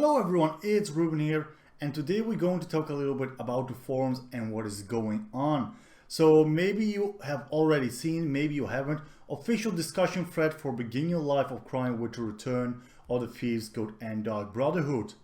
Hello everyone, it's Ruben here, and today we're going to talk a little bit about the forums and what is going on. So maybe you have already seen, maybe you haven't, official discussion thread for Begin Your Life of Crime with the return of the Thieves Guild and Dark Brotherhood.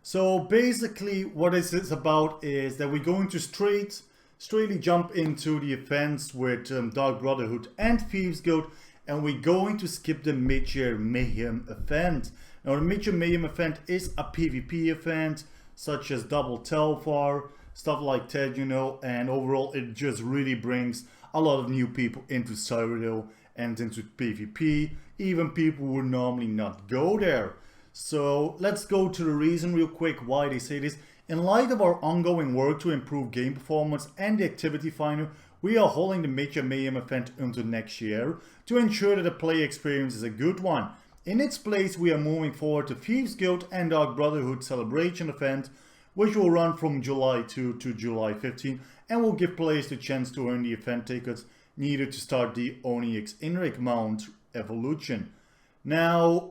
So basically what this is about is that we're going to straightly jump into the events with Dark Brotherhood and Thieves Guild, and we're going to skip the Midyear Mayhem event. Now the Midyear Mayhem event is a PvP event, such as double Telvar, stuff like that, you know, and overall it just really brings a lot of new people into Cyrodiil and into PvP, even people who would normally not go there. So let's go to the reason real quick why they say this. In light of our ongoing work to improve game performance and the activity finder, we are holding the Midyear Mayhem event until next year to ensure that the play experience is a good one. In its place, we are moving forward to Thieves Guild and Dark Brotherhood celebration event, which will run from July 2 to July 15 and will give players the chance to earn the event tickets needed to start the Onyx Inrig mount evolution. Now,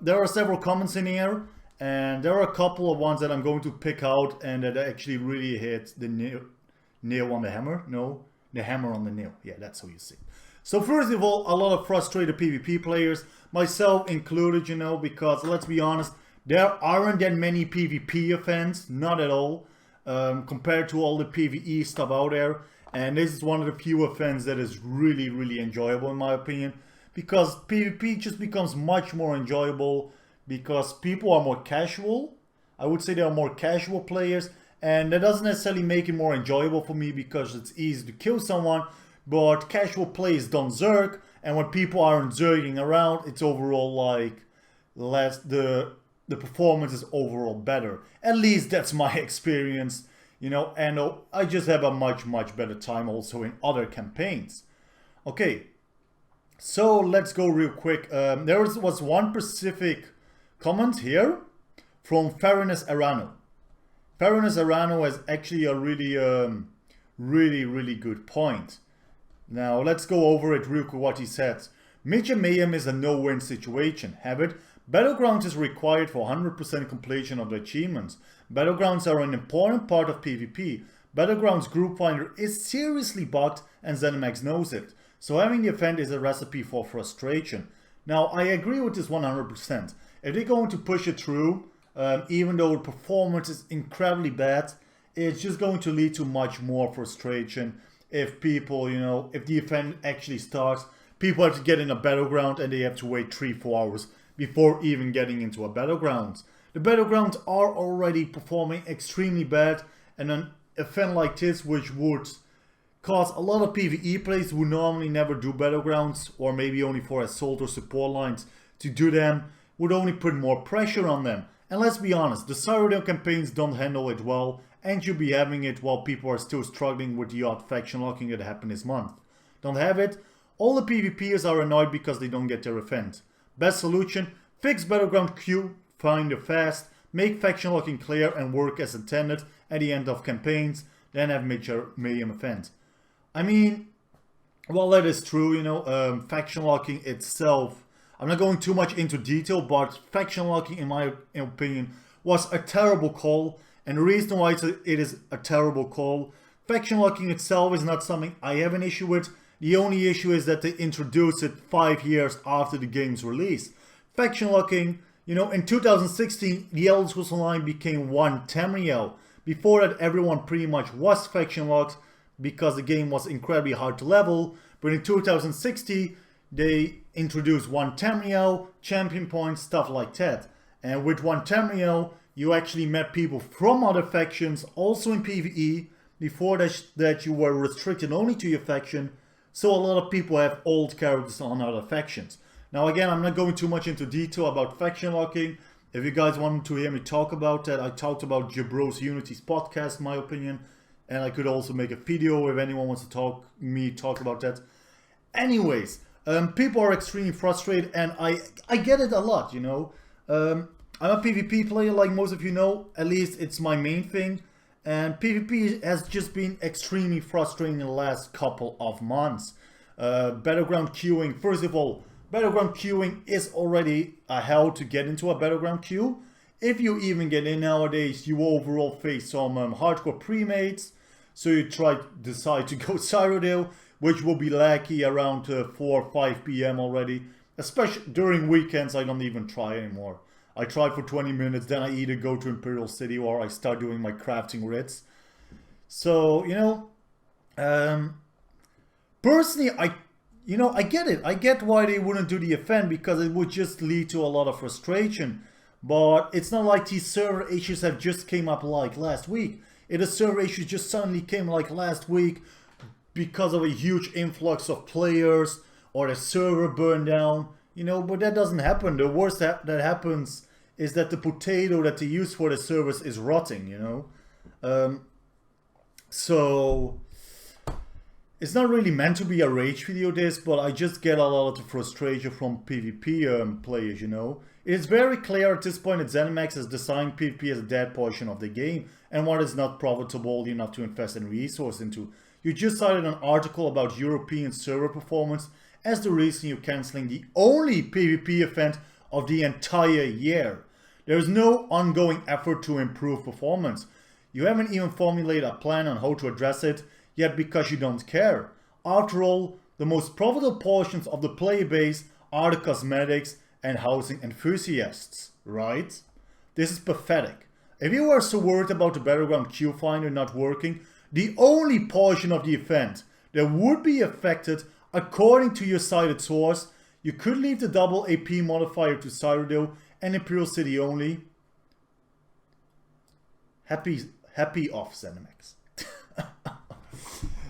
there are several comments in here, and there are a couple of ones that I'm going to pick out and that actually really hit the nail on the hammer. No, the hammer on the nail. Yeah, that's how you say it. So first of all, a lot of frustrated PvP players, myself included, you know, because let's be honest, there aren't that many PvP events, not at all, compared to all the PvE stuff out there. And this is one of the few events that is really enjoyable in my opinion, because PvP just becomes much more enjoyable because people are more casual. I would say there are more casual players, and that doesn't necessarily make it more enjoyable for me because it's easy to kill someone. But casual players don't zerg, and when people aren't zerging around, it's overall like the performance is overall better. At least that's my experience, you know, and I just have a much better time also in other campaigns. Okay, so let's go real quick. There was one specific comment here from Fairness Arano. Fairness Arano has actually a really good point. Now let's go over it real quick what he says. Midyear Mayhem is a no-win situation. Have it? Battlegrounds is required for 100% completion of the achievements. Battlegrounds are an important part of PvP. Battlegrounds group finder is seriously bugged and ZeniMax knows it. So having the event is a recipe for frustration. Now I agree with this 100%. If they're going to push it through, even though the performance is incredibly bad, it's just going to lead to much more frustration. If people, you know, if the event actually starts, people have to get in a battleground and they have to wait 3-4 hours before even getting into a battleground. The battlegrounds are already performing extremely bad, and an event like this, which would cause a lot of PvE players who normally never do battlegrounds, or maybe only for assault or support lines to do them, would only put more pressure on them. And let's be honest, the Cyrodiil campaigns don't handle it well, and you'll be having it while people are still struggling with the odd faction locking that happened this month. Don't have it? All the PvPers are annoyed because they don't get their event. Best solution, fix Battleground queue, find it fast, make faction locking clear and work as intended at the end of campaigns, then have Midyear Mayhem event. I mean, well, that is true, you know, faction locking itself, I'm not going too much into detail, but faction locking in my opinion was a terrible call. And the reason why it is a terrible call, faction locking itself is not something I have an issue with. The only issue is that they introduced it 5 years after the game's release. Faction locking, you know, in 2016, the Elder Scrolls Online became one Tamriel. Before that, everyone pretty much was faction locked because the game was incredibly hard to level. But in 2016, they introduced one Tamriel, champion points, stuff like that. And with one Tamriel, you actually met people from other factions, also in PvE. Before that you were restricted only to your faction, so a lot of people have old characters on other factions. Now again, I'm not going too much into detail about faction locking. If you guys want to hear me talk about that, I talked about Jabros Unity's podcast, in my opinion, and I could also make a video if anyone wants to talk about that. Anyways, people are extremely frustrated, and I get it a lot, you know. I'm a PvP player, like most of you know, at least it's my main thing, and PvP has just been extremely frustrating in the last couple of months. Battleground queuing, first of all, Battleground queuing is already a hell to get into a Battleground queue. If you even get in nowadays, you overall face some hardcore pre-mates. So you decide to go Cyrodiil, which will be laggy around 4 or 5 p.m. already. Especially during weekends, I don't even try anymore. I try for 20 minutes, then I either go to Imperial City or I start doing my crafting writs. So, you know, personally, I get it. I get why they wouldn't do the event, because it would just lead to a lot of frustration. But it's not like these server issues have just came up like last week. The server issues just suddenly came like last week because of a huge influx of players or the server burned down. You know, but that doesn't happen. The worst that happens is that the potato that they use for the servers is rotting, you know. So it's not really meant to be a rage video, this, but I just get a lot of the frustration from PvP players, you know. It's very clear at this point that ZeniMax has designed PvP as a dead portion of the game and what is not profitable enough to invest in resources into. You just cited an article about European server performance as the reason you're cancelling the only PvP event of the entire year. There is no ongoing effort to improve performance. You haven't even formulated a plan on how to address it yet because you don't care. After all, the most profitable portions of the player base are the cosmetics and housing enthusiasts, right? This is pathetic. If you are so worried about the Battleground queue finder not working, the only portion of the event that would be affected, according to your cited source, you could leave the double AP modifier to Cyrodiil and Imperial City only. Happy off, ZeniMax.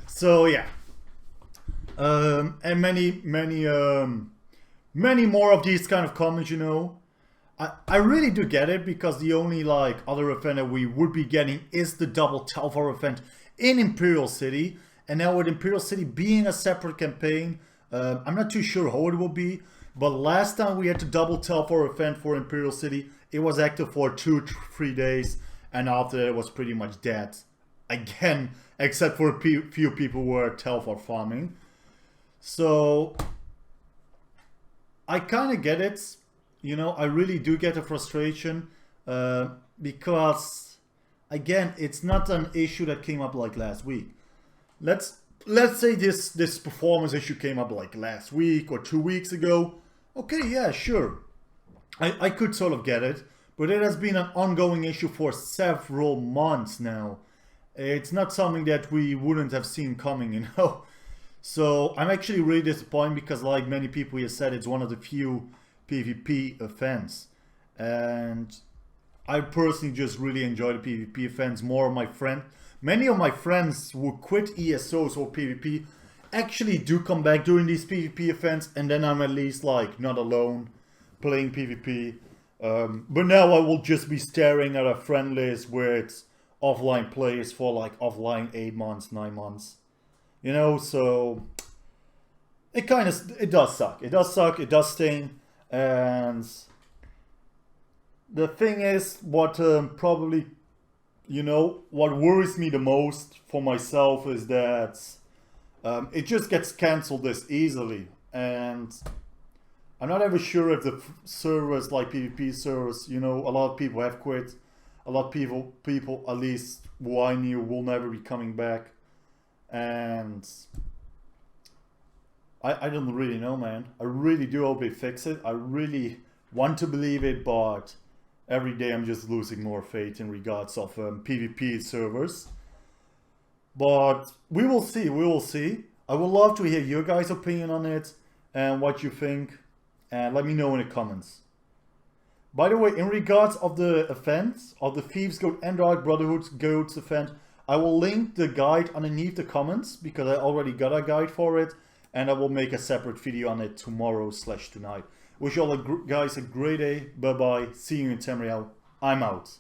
So yeah, and many more of these kind of comments, you know. I really do get it, because the only like other event that we would be getting is the double Telvar event in Imperial City, and now with Imperial City being a separate campaign, I'm not too sure how it will be. But last time we had the double Telvar event for Imperial City, it was active for 2-3 days, and after that it was pretty much dead again, except for a few people who were Telvar farming. So I kind of get it, you know. I really do get the frustration, because again, it's not an issue that came up like last week. Let's say this performance issue came up like last week or 2 weeks ago. Okay, yeah, sure, I could sort of get it, but it has been an ongoing issue for several months now. It's not something that we wouldn't have seen coming, you know. So I'm actually really disappointed, because like many people have said, it's one of the few PvP events, and I personally just really enjoy the PvP events. Many of my friends who quit ESOs or PvP actually do come back during these PvP events, and then I'm at least like not alone playing PvP. But now I will just be staring at a friend list where it's offline players for like offline 8 months, 9 months. You know, so it does suck. It does suck, it does sting. And the thing is, what probably, you know, what worries me the most for myself is that it just gets cancelled this easily. And I'm not ever sure if the servers, like PvP servers, you know, a lot of people have quit. A lot of people at least who I knew, will never be coming back. And I don't really know, man. I really do hope they fix it. I really want to believe it, but every day I'm just losing more faith in regards of PvP servers. But we will see, we will see. I would love to hear your guys' opinion on it and what you think. And let me know in the comments. By the way, in regards of the events, of the Thieves Guild and Dark Brotherhood Guilds event, I will link the guide underneath the comments, because I already got a guide for it, and I will make a separate video on it tomorrow/tonight. Wish all guys a great day. Bye bye. See you in Tamriel. I'm out.